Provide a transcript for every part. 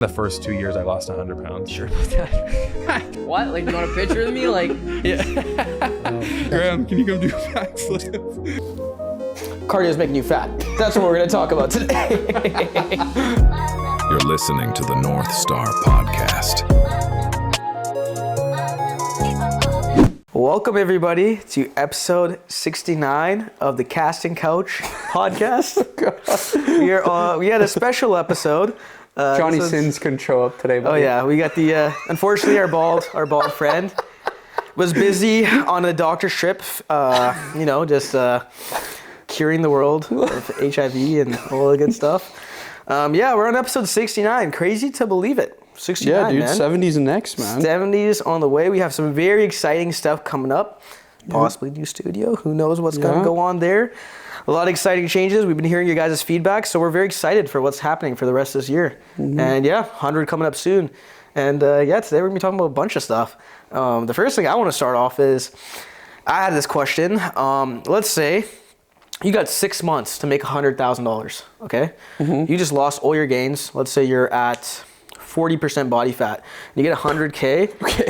The first 2 years, I lost 100 pounds. Sure about that. What? Like, you want a picture of me? Like, Yeah. Graham, can you come do a backflip? Cardio's making you fat. That's what we're going to talk about today. You're listening to the Northstar podcast. Welcome, everybody, to episode 69 of the Casting Couch podcast. We had a special episode. Johnny Sins couldn't show up today. Oh yeah, we got the unfortunately our bald friend was busy on a doctor's trip. Just curing the world of HIV and all the good stuff. We're on episode 69. Crazy to believe it. 69, yeah, dude. man. 70s next, man. 70s on the way. We have some very exciting stuff coming up. Possibly new studio. Who knows what's going to go on there. A lot of exciting changes. We've been hearing your guys' feedback, so we're very excited for what's happening for the rest of this year. Mm-hmm. And 100 coming up soon. And today we're going to be talking about a bunch of stuff. The first thing I want to start off is, I had this question. Let's say you got 6 months to make $100,000, okay? Mm-hmm. You just lost all your gains. Let's say you're at 40% body fat. You get 100K. Okay,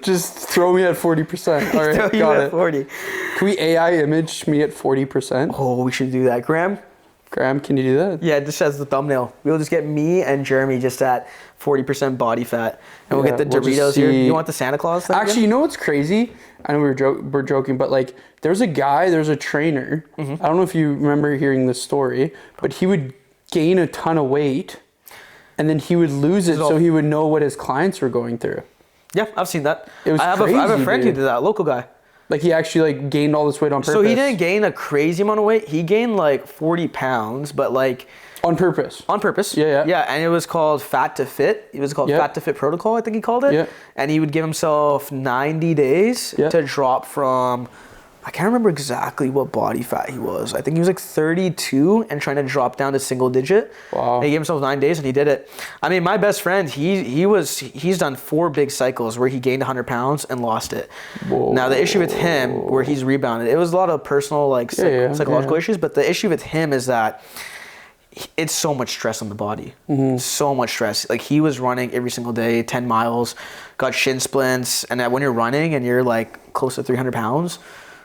just throw me at 40%. All right, got it. 40. Can we AI image me at 40%? Oh, we should do that. Graham, can you do that? yeah, just as the thumbnail. We'll just get me and Jeremy just at 40% body fat. And we'll get the Doritos here. You want the Santa Claus thing? Actually, you know what's crazy? I know we're joking, but like there's a trainer. Mm-hmm. I don't know if you remember hearing this story, but he would gain a ton of weight and then he would lose it so he would know what his clients were going through. Yeah, I've seen that. It was I have a friend who did that, a local guy. Like he actually like gained all this weight on purpose. So he didn't gain a crazy amount of weight. He gained like 40 pounds, but like... On purpose. On purpose. Yeah. Yeah, and it was called Fat to Fit. It was called Fat to Fit Protocol, I think he called it. Yeah. And he would give himself 90 days to drop from... I can't remember exactly what body fat he was. I think he was like 32 and trying to drop down to single digit. Wow. And he gave himself 9 days and he did it. I mean, my best friend, he's done 4 big cycles where he gained 100 pounds and lost it. Whoa. Now the issue with him, where he's rebounded, it was a lot of personal psychological issues, but the issue with him is that it's so much stress on the body. Mm-hmm. So much stress. Like he was running every single day, 10 miles, got shin splints, and when you're running and you're like close to 300 pounds,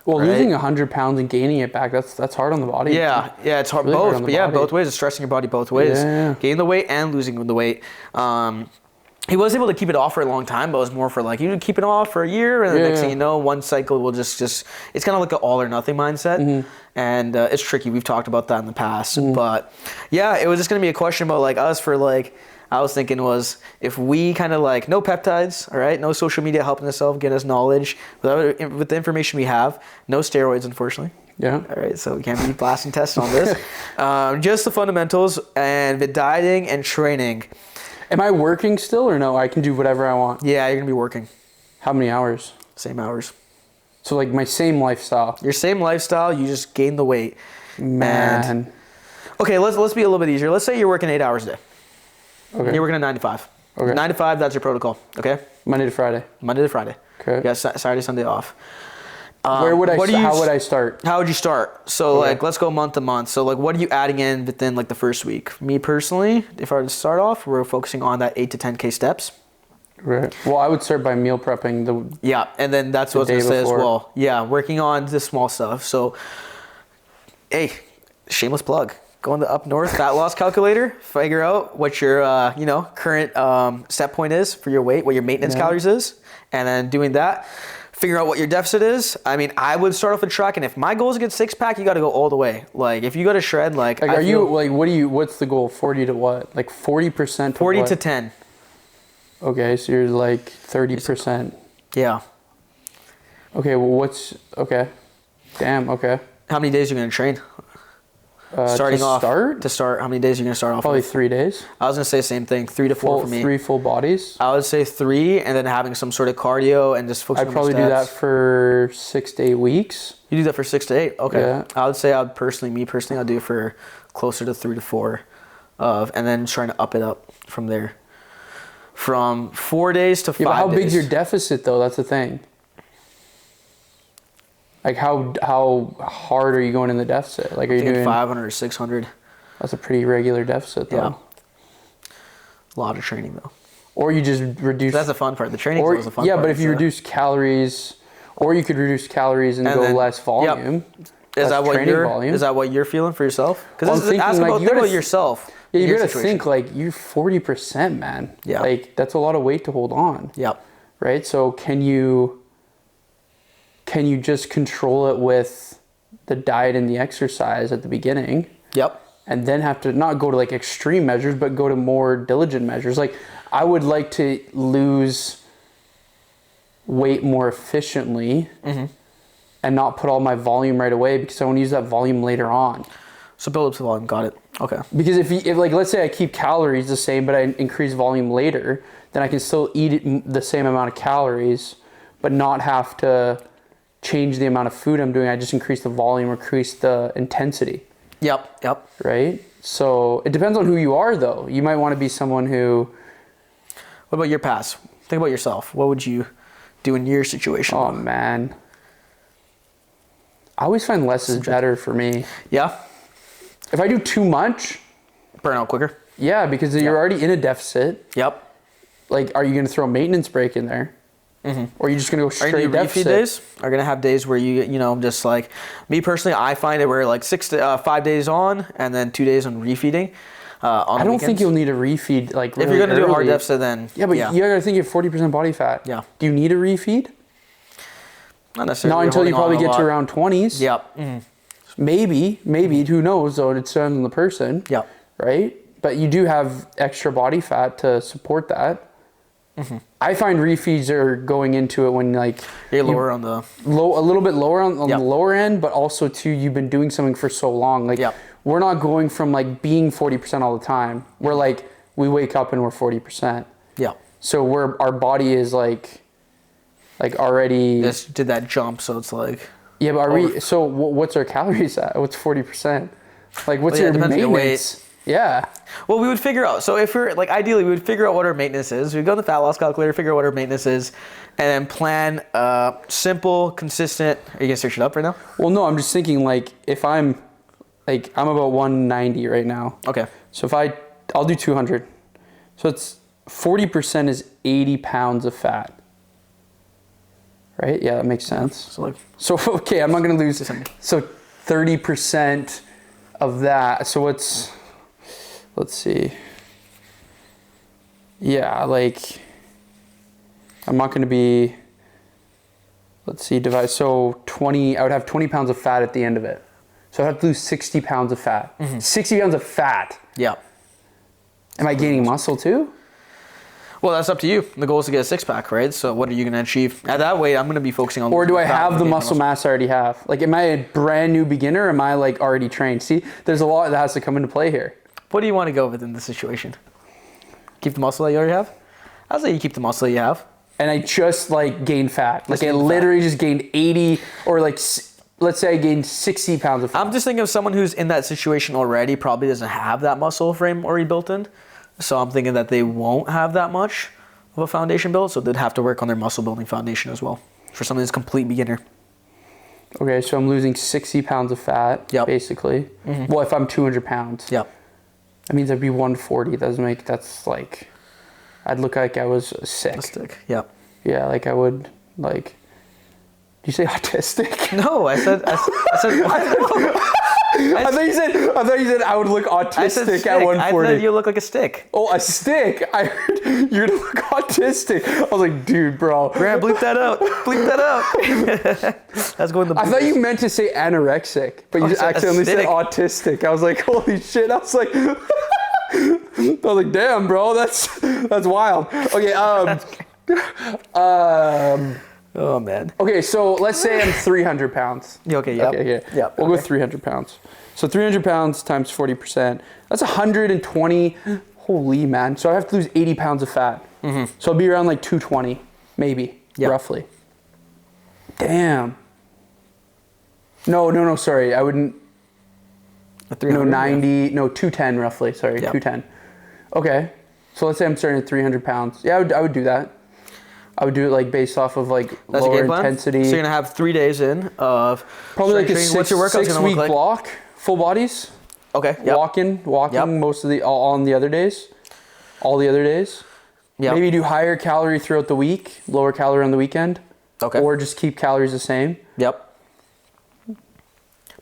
well, losing 100 pounds and gaining it back, that's hard on the body. Yeah, it's hard, really both. But both ways. It's stressing your body both ways. Yeah. Gaining the weight and losing the weight. He was able to keep it off for a long time, but it was more for like, you keep it off for a year, and the next thing you know, one cycle will just it's kind of like an all or nothing mindset. Mm-hmm. And it's tricky. We've talked about that in the past. Mm-hmm. But yeah, it was just going to be a question about like us for like, I was thinking was if we kind of like, no peptides, all right? No social media helping us out, getting us knowledge. With the information we have, no steroids, unfortunately. Yeah. All right, so we can't be blasting tests on this. Just the fundamentals and the dieting and training. Am I working still or no? I can do whatever I want. Yeah, you're going to be working. How many hours? Same hours. So like my same lifestyle. Your same lifestyle, you just gain the weight. Man. Okay, let's be a little bit easier. Let's say you're working 8 hours a day. Okay. You're working at 9 to 5. Okay. 9 to 5, that's your protocol, okay? Monday to Friday. Monday to Friday. Okay. You got Saturday, Sunday off. How would I start? How would you start? So like, let's go month to month. So like, what are you adding in within like the first week? Me personally, if I were to start off, we're focusing on that 8 to 10K steps. Right. Well, I would start by meal prepping and then that's what I was going to say as well. Yeah, working on the small stuff. So, hey, shameless plug. Go on the Up North fat loss calculator, figure out what your current set point is for your weight, what your maintenance calories is, and then doing that, figure out what your deficit is. I mean, I would start off with track, and if my goal is to get 6-pack, you got to go all the way. Like if you go to shred, what's the goal? 40 to what? Like 40%? 40 to 10. Okay, so you're like 30%. Yeah. Okay, well okay. Damn, okay. How many days are you going to train? To start, how many days are you going to start off Probably with? 3 days. I was going to say the same thing, 3 to 4 for me. 3 full bodies? I would say 3 and then having some sort of cardio and just focusing on the steps. I'd probably do that for 6 to 8 weeks. You do that for 6 to 8? Okay. Yeah. I would say I'd do it for closer to 3 to 4 and then trying to up it up from there. From 4 days to 5 days. But how big's your deficit though? That's the thing. Like how hard are you going in the deficit? Like are you doing 500 or 600? That's a pretty regular deficit though. A lot of training though. Or you just reduce. That's the fun part. The training is the fun part. Yeah, but if you reduce calories, or you could reduce calories and go less volume. Yep. Is that what you're feeling for yourself? Because think about yourself. Yeah, you gotta think like you're 40%, man. Yeah. Like that's a lot of weight to hold on. Yep. Right. So can you just control it with the diet and the exercise at the beginning? Yep. And then have to not go to like extreme measures, but go to more diligent measures. Like I would like to lose weight more efficiently. And not put all my volume right away because I want to use that volume later on. So build up the volume. Got it. Okay. Because if like let's say I keep calories the same, but I increase volume later, then I can still eat the same amount of calories, but not have to change the amount of food I'm doing. I just increase the volume, increase the intensity. Yep. Right? So it depends on who you are though. You might want to be someone who... What about your past? Think about yourself. What would you do in your situation? Oh man. I always find less is better for me. Yeah? If I do too much... Burn out quicker? Yeah, because you're already in a deficit. Yep. Like, are you going to throw a maintenance break in there? Or are you just going to go straight deficit? Refeed days? Are going to have days where you just like... Me personally, I find it where like 5 days on and then 2 days on refeeding. I don't think you'll need a refeed like really if you're going to do a hard early. deficit, then... Yeah, but you got to think you have 40% body fat. Yeah. Do you need a refeed? Not necessarily. Not until you probably get to around 20s. Yep. Maybe, who knows, though, it depends on the person. Yep. Right? But you do have extra body fat to support that. I find refeeds are going into it when like... You're lower on the... a little bit lower on the lower end, but also too, you've been doing something for so long. Like, we're not going from like being 40% all the time. We're like, we wake up and we're 40%. Yeah. So our body is like already... Just did that jump, so it's like... Yeah, but so what's our calories at? What's 40%? Like, what's your maintenance? Yeah. Well, we would figure out, so if we're, like, ideally, we would figure out what our maintenance is. We'd go to the fat loss calculator, figure out what our maintenance is, and then plan simple, consistent... Are you going to search it up right now? Well, no, I'm just thinking, like, if I'm about 190 right now. Okay. So if I'll do 200. So it's 40% is 80 pounds of fat. Right? Yeah, that makes sense. So okay, I'm not going to lose... So 30% of that. So let's see. Yeah, like... I'm not going to be... Let's see, divide. So 20... I would have 20 pounds of fat at the end of it. So I have to lose 60 pounds of fat. 60 pounds of fat. Yeah. Am I gaining muscle too? Well, that's up to you. The goal is to get a six-pack, right? So what are you going to achieve? At that weight, I'm going to be focusing on... Or do I have the muscle mass I already have? Like, am I a brand new beginner or am I, like, already trained? See, there's a lot that has to come into play here. What do you want to go with in this situation? Keep the muscle that you already have? I'll say you keep the muscle that you have. And I just, like, gained fat. Like, I literally just gained 80 or, like... Let's say I gained 60 pounds of fat. I'm just thinking of someone who's in that situation already, probably doesn't have that muscle frame already built in. So I'm thinking that they won't have that much of a foundation built, so they'd have to work on their muscle building foundation as well for someone who's a complete beginner. Okay, so I'm losing 60 pounds of fat, basically. Well, if I'm 200 pounds. Yep. That means I'd be 140. That's like, I'd look like I was sick. Autistic, yep. Yeah, like I would, like... Did you say autistic? No, I said I thought you said I would look autistic at 140. I said you look like a stick. Oh, a stick. I heard you're gonna look autistic. I was like, dude, bro. Graham, bleep that out. Bleep that out. That's going to. I thought you meant to say anorexic, but you accidentally said autistic. I was like, holy shit. I was like, damn, bro, that's wild. Okay. Oh man. Okay, so let's say I'm 300 pounds. Okay, yeah. Okay. We'll go 300 pounds. So 300 pounds times 40%. That's 120. Holy man. So I have to lose 80 pounds of fat. So I'll be around like 220, maybe, roughly. Damn. No, sorry. I wouldn't. 210 roughly. Sorry, 210. Okay. So let's say I'm starting at 300 pounds. Yeah, I would do that. I would do it like based off of like lower intensity. So you're gonna have 3 days in of probably like a what's your workout 6 week block, full bodies. Okay. Yep. Walking most of all on the other days. all the other days. Yeah. Maybe do higher calorie throughout the week, lower calorie on the weekend. Okay. Or just keep calories the same. Yep.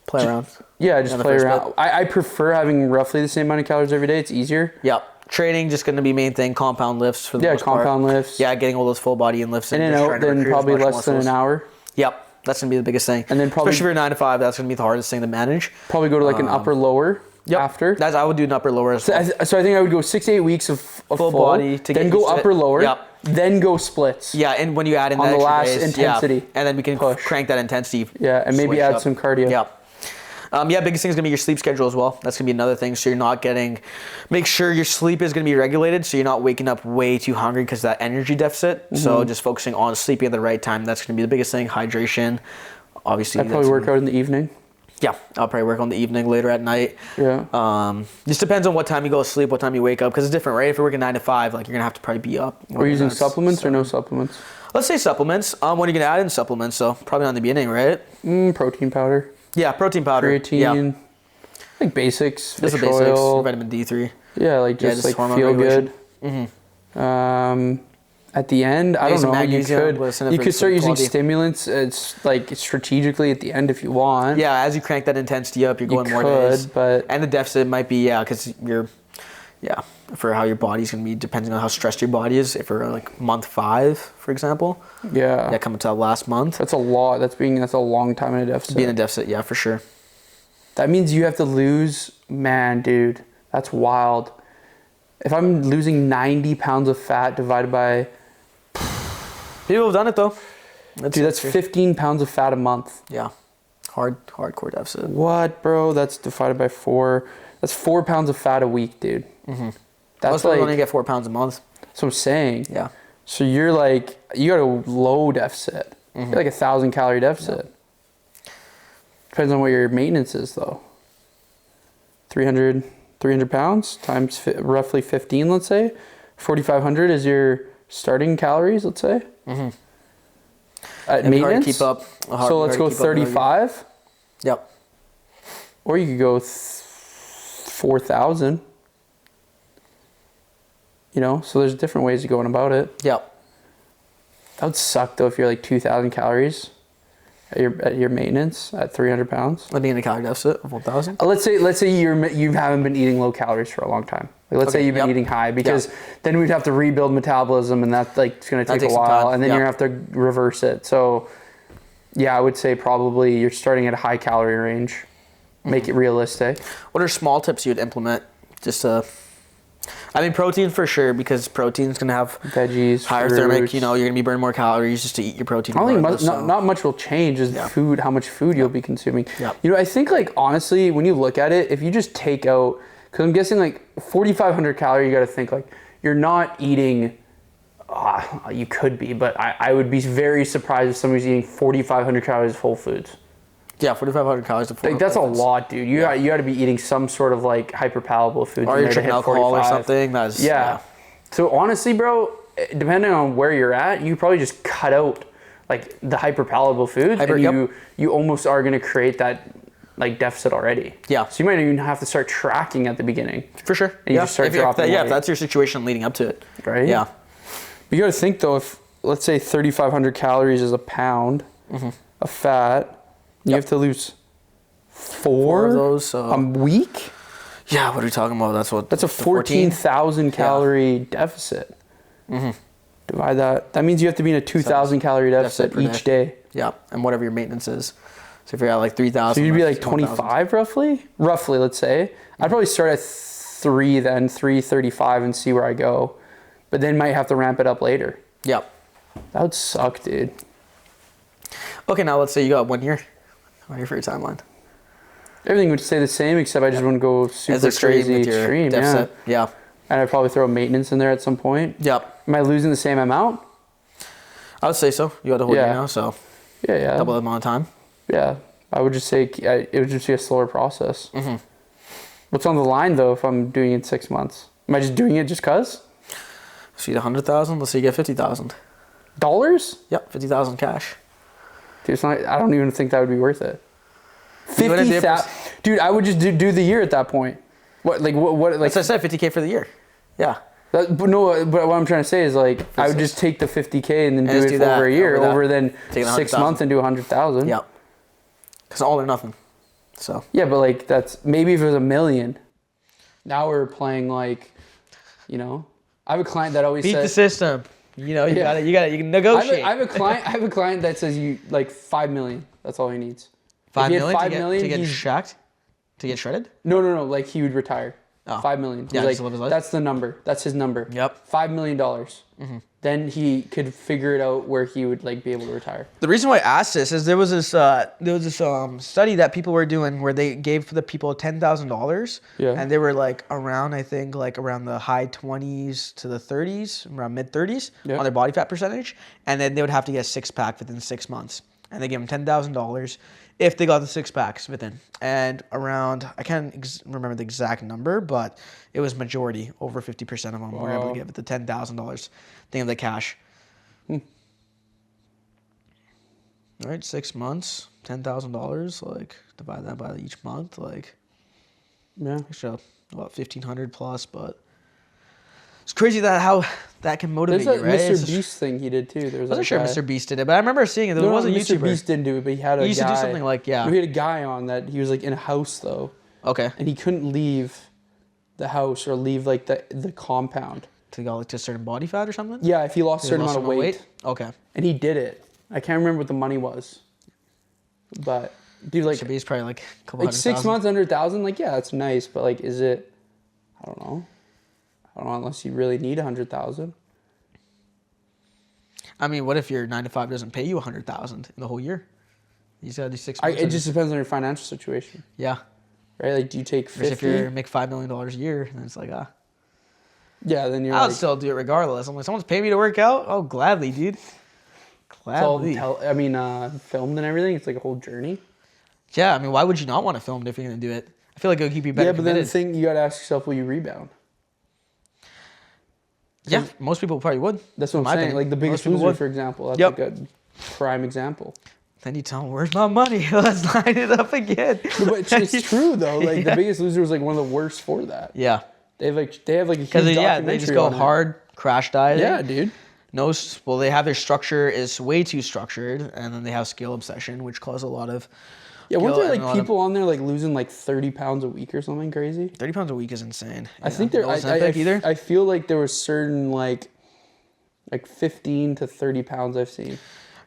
Play around. Yeah, just play around. I prefer having roughly the same amount of calories every day. It's easier. Yep. Training just going to be main thing. Compound lifts for the most part. Compound lifts. Yeah, getting all those full body and lifts. In and out, then probably less than an hour. Yep. That's going to be the biggest thing. And then probably, especially if you're 9 to 5, that's going to be the hardest thing to manage. Probably go to like an upper lower after. I would do an upper lower as well. So I think I would go 6 to 8 weeks of full body to then go upper lower. Yep. Then go splits. Yeah, and when you add in on that the last days, intensity, and then we can crank that intensity. Yeah, and maybe add some cardio. Yeah. Biggest thing is gonna be your sleep schedule as well. That's gonna be another thing. So you're not make sure your sleep is gonna be regulated. So you're not waking up way too hungry because of that energy deficit. Mm-hmm. So just focusing on sleeping at the right time. That's gonna be the biggest thing. Hydration, obviously. I'd probably work out in the evening. Yeah, I'll probably work on the evening, later at night. Yeah. Just depends on what time you go to sleep, what time you wake up, because it's different, right? If you're working 9 to 5, like you're gonna have to probably be up. Are you using supplements or no supplements? Let's say supplements. What are you gonna add in supplements? So probably not in the beginning, right? Protein powder. Yeah, protein powder. Creatine. Like basics. Just the basics. Oil. Vitamin D3. Yeah, like just like feel good. Mm-hmm. At the end, I don't know. You could start using stimulants. It's like strategically at the end if you want. Yeah, as you crank that intensity up, you're going more days. And the deficit might be because for how your body's gonna be depending on how stressed your body is. If we're like month 5, for example. Yeah. Yeah, coming to that last month. That's a lot. That's a long time in a deficit. Being in a deficit, yeah, for sure. That means you have to lose, man, dude. That's wild. If I'm losing 90 pounds of fat divided by. People have done it though. That's 15 pounds of fat a month. Yeah. Hardcore deficit. What, bro? That's divided by 4. That's 4 pounds of fat a week, dude. Mm-hmm. That's like only get 4 pounds a month. That's what I'm saying. Yeah. So you're like, you got a low deficit. Mm-hmm. You're like 1,000 calorie deficit. Yeah. Depends on what your maintenance is though. 300 pounds times roughly 15, let's say. 4,500 is your starting calories, let's say. Mm-hmm. At maintenance. Keep up. So let's go 35. Yep. Or you could go 4,000. So there's different ways of going about it. Yep. That would suck though if you're like 2,000 calories at your maintenance at 300 pounds. I'd be in a calorie deficit of 1,000. Let's say you haven't been eating low calories for a long time. Let's say you've been eating high, because then we'd have to rebuild metabolism, and that's like it's going to take a while, and then you're going to have to reverse it. So yeah, I would say probably you're starting at a high calorie range. Make it realistic. What are small tips you'd implement just to... protein for sure, because protein's going to have veggies, higher fruits. Thermic. You're going to be burning more calories just to eat your protein. I don't think not much will change is food, how much food you'll be consuming. Yeah. I think like honestly, when you look at it, if you just take out, because I'm guessing like 4,500 calories, you got to think like you're not eating. You could be, but I would be very surprised if somebody's eating 4,500 calories of whole foods. Yeah, 4,500 calories of food. Like, that's a lot, dude. You got to be eating some sort of like hyperpalatable foods. Or you're drinking alcohol or something. Yeah. So honestly, bro, depending on where you're at, you probably just cut out like the hyperpalatable foods, and you almost are going to create that like deficit already. Yeah. So you might even have to start tracking at the beginning. For sure. And you just start dropping weight. If that's your situation leading up to it. Right? Yeah. You got to think though, if let's say 3,500 calories is a pound of fat, you have to lose 4 of those a week? Yeah, what are we talking about? That's a 14,000 calorie deficit. Mm-hmm. Divide that. That means you have to be in a 2,000 calorie deficit each day. Yeah, and whatever your maintenance is. So if you're at like 3,000. So you'd be like 25 roughly? Roughly, let's say. Mm-hmm. I'd probably start at 335 and see where I go. But then might have to ramp it up later. Yep. That would suck, dude. Okay, now let's say you got 1 year. 1 year for your timeline. Everything would stay the same, except I just wouldn't go super crazy extreme. Deficit. Yeah. And I'd probably throw maintenance in there at some point. Yep. Am I losing the same amount? I would say so. You got the whole year now, so yeah. Double the amount of time. Yeah. I would just say it would just be a slower process. Mm-hmm. What's on the line, though, if I'm doing it in 6 months? Am I just doing it just because? So you get 100,000, let's say you get 50,000. Dollars? Yep, 50,000 cash. Dude, it's not, I don't even think that would be worth it. 50,000. Dude, I would just do the year at that point. What? Like? That's what I said, 50K for the year. Yeah. But what I'm trying to say is like I would just take the 50K and then do it for over a year, over then 6 months and do 100,000. Yeah. Because all or nothing. So. Yeah, but like that's maybe if it was $1 million. Now we're playing like, you know, I have a client that always beat says, the system. You know, you can negotiate. I have a client that says you like 5 million. That's all he needs. 5 million, 5 million to get shacked? To get shredded? No. Like he would retire. Oh. 5 million. Yeah, like, just live his life. that's the number. That's his number. Yep. $5 million. Mm-hmm. Then he could figure it out where he would like be able to retire. The reason why I asked this is there was this study that people were doing where they gave the people $10,000. Yeah. And they were like around, I think, like around the high 20s to the 30s, around mid 30s on their body fat percentage. And then they would have to get a 6-pack within 6 months. And they gave them $10,000 if they got the 6-packs within. And around, I can't remember the exact number, but it was majority, over 50% of them were able to give it the $10,000 thing of the cash. All right, 6 months, $10,000, like divide that by each month, like extra about 1,500 plus, but it's crazy that how that can motivate There's you, right? Mr. Beast thing he did too. There was I wasn't sure if Mr. Beast did it, but I remember seeing it. There was a Mr. YouTuber. Beast didn't do it, but he had a guy. He used to do something like, He had a guy on that he was like in a house though. Okay. And he couldn't leave the house or leave like the compound. To go like to a certain body fat or something? Yeah, if he lost a certain amount of weight. Okay. And he did it. I can't remember what the money was. But dude, like Mr. Beast probably like a couple like 6 months, 100,000, like yeah, that's nice, but like is it I don't know unless you really need 100,000. I mean, what if your 9 to 5 doesn't pay you 100,000 in the whole year? You just gotta do 6 months. It just depends on your financial situation. Yeah. Right? Like do you take 50? If you make $5 million a year, then it's like yeah, then you're I'll like, still do it regardless. I'm like, someone's paying me to work out? Oh, gladly, dude. Gladly. it's all filmed and everything. It's like a whole journey. Yeah, I mean, why would you not want to film it if you're gonna do it? I feel like it would keep you better. Yeah, but then the committed. thing you gotta ask yourself, will you rebound? Yeah, most people probably would. That's what in I'm my saying. opinion. Like the Biggest Most people Loser, would. for example. That's Yep. like a prime example. Then you tell them, where's my money? Let's line it up again. No, but it's true though. Like the Biggest Loser was like one of the worst for that. Yeah. They have like a huge Because documentary they just go on it. hard crash dieting. Yeah, dude. Well, they have their structure is way too structured, and then they have scale obsession, which causes a lot of. Yeah, weren't there and a like lot of- people on there like losing like 30 pounds a week or something crazy? 30 pounds a week is insane. I think there. I feel like there was certain like 15 to 30 pounds I've seen.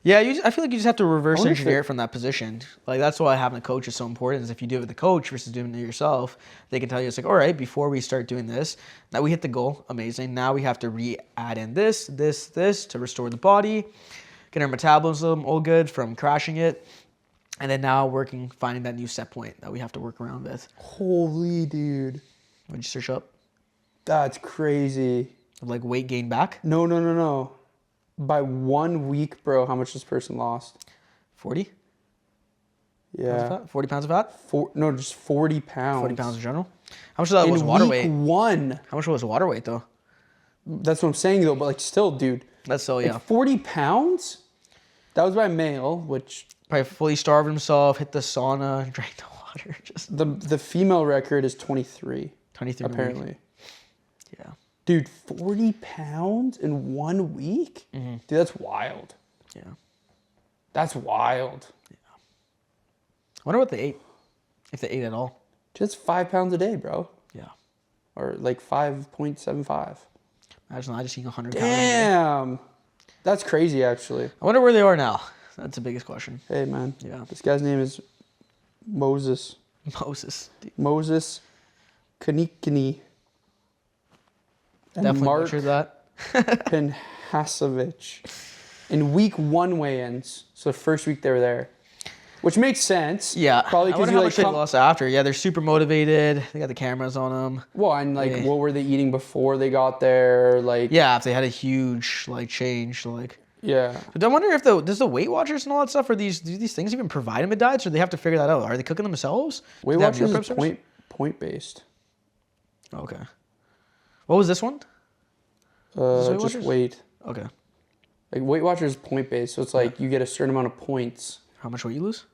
Yeah, I feel like you just have to reverse wonder if engineer it from that position. Like that's why having a coach is so important. Is if you do it with the coach versus doing it yourself, they can tell you it's like, all right, before we start doing this, now we hit the goal, amazing. Now we have to add in this to restore the body, get our metabolism all good from crashing it, and then now finding that new set point that we have to work around with. Holy dude, What'd you search up? that's crazy. Like weight gain back? No. By 1 week, bro, how much this person lost? 40? Yeah. 40 pounds of fat? Just 40 pounds. 40 pounds in general? How much of that was water weight? In week 1. How much was water weight though? That's what I'm saying though, but like still, dude. That's still, yeah. 40 pounds? That was by male, which... Probably fully starved himself, hit the sauna, drank the water. Just The female record is 23. 23 apparently. Yeah. Dude, 40 pounds in 1 week? Mm-hmm. Dude, that's wild. Yeah. That's wild. I wonder what they ate. If they ate at all. Just 5 pounds a day, bro. Yeah. Or like 5.75. Imagine I just eating 100 calories. Damn. That's crazy, actually. I wonder where they are now. That's the biggest question. Hey, man. Yeah. This guy's name is Moses. Moses. Dude. Moses Kanikini. And Definitely Mark butchered that. Penhasovich. In week 1 weigh-ins. So the first week they were there. Which makes sense. Yeah. Probably I because wonder you how like much they lost after. Yeah, they're super motivated. They got the cameras on them. Well, and like, Yeah. what were they eating before they got there? Like, Yeah, if they had a huge change, yeah. But I wonder if does the Weight Watchers and all that stuff, do these things even provide them with diets, or they have to figure that out? Are they cooking themselves? Weight Do they have Watchers meal is prep service? point based. Okay. What was this one? Weight Just Watchers? weight. Okay. Like Weight Watchers is point based, so it's like you get a certain amount of points. How much weight you lose?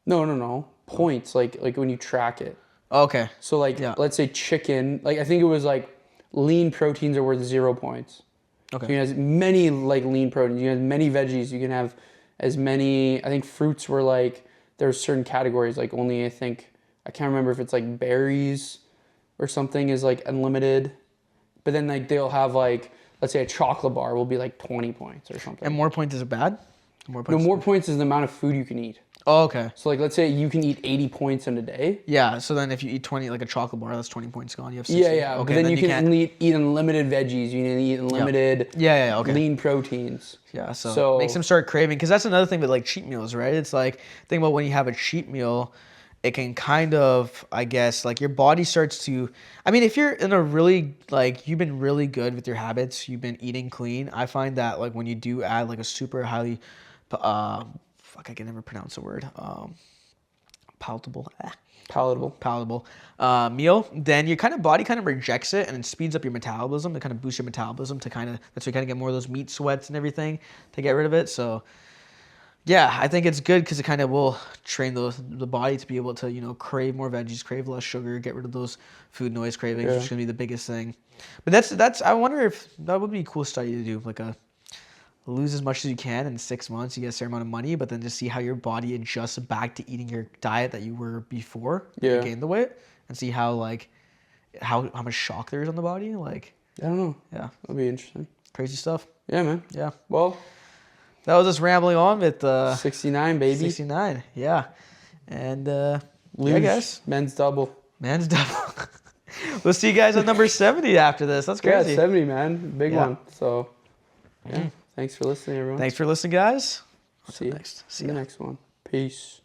No. Points, like when you track it. Okay. So like, Yeah. let's say chicken. Like I think it was like lean proteins are worth 0 points. Okay. So you can have as many like lean proteins. You can have as many veggies. You can have as many. I think fruits were like there's certain categories. Like only I can't remember if it's like berries or something is like unlimited. But then like they'll have like let's say a chocolate bar will be like 20 points or something. And more points is bad? More points is the amount of food you can eat. Oh, okay. So like let's say you can eat 80 points in a day. Yeah, so then if you eat 20, like a chocolate bar, that's 20 points gone. You have 60. Yeah. Okay, but then you can eat unlimited veggies. You can eat unlimited okay. lean proteins. Yeah, so makes them start craving. Because that's another thing with like cheat meals, right? It's like, think about when you have a cheat meal, it can kind of, I guess, like your body starts to, I mean, if you're in a really, like, you've been really good with your habits, you've been eating clean, I find that like when you do add like a super highly, I can never pronounce the word, palatable meal, then your body kind of rejects it and it speeds up your metabolism. It kind of boosts your metabolism to that's why you kind of get more of those meat sweats and everything to get rid of it. So yeah, I think it's good because it kind of will train the body to be able to, crave more veggies, crave less sugar, get rid of those food noise cravings, which is going to be the biggest thing. But that's I wonder if that would be a cool study to do, like lose as much as you can in 6 months, you get a certain amount of money, but then just see how your body adjusts back to eating your diet that you were before you gained the weight, and see how much shock there is on the body. Like, I don't know. Yeah. That'll be interesting. Crazy stuff. Yeah, man. Yeah. Well, that was us rambling on with 69, baby. 69. Yeah. And I guess. Men's double. We'll see you guys on number 70 after this. That's crazy. Yeah, 70, man. Big one. So, yeah. Thanks for listening, everyone. Thanks for listening, guys. See you in the next one. Peace.